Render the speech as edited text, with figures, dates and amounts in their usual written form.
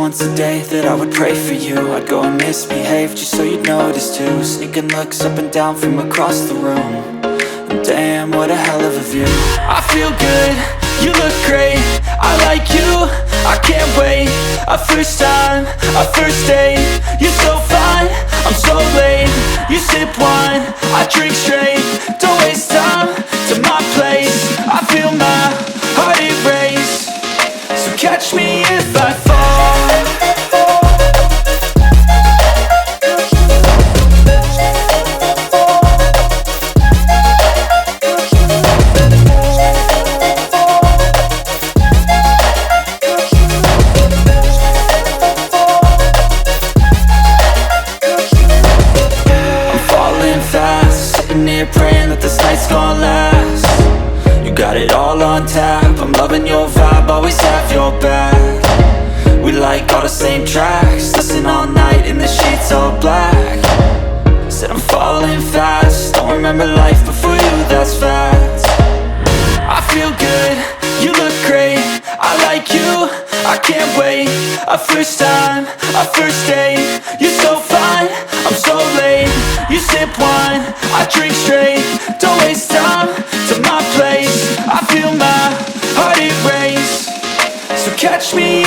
once a day that I would pray for you. I'd go and misbehave just so you'd notice too. Sneaking looks up and down from across the room. And damn, what a hell of a view. I feel good, you look great, I like you, I can't wait. A first time, a first date, you're so fine, I'm so late. You sip wine, I drink straight. Don't waste time to my place. I feel my heart erase. So catch me if I fall. Praying that this night's gonna last. You got it all on tap, I'm loving your vibe, always have your back. We like all the same tracks, listen all night in the sheets all black. Said I'm falling fast, don't remember life before you, that's fact. I feel good, you look great, I like you, I can't wait. A first time, a first date, you're so fine, I'm so late. You sip wine, I drink straight. Don't waste time to my place. I feel my heart erase. So catch me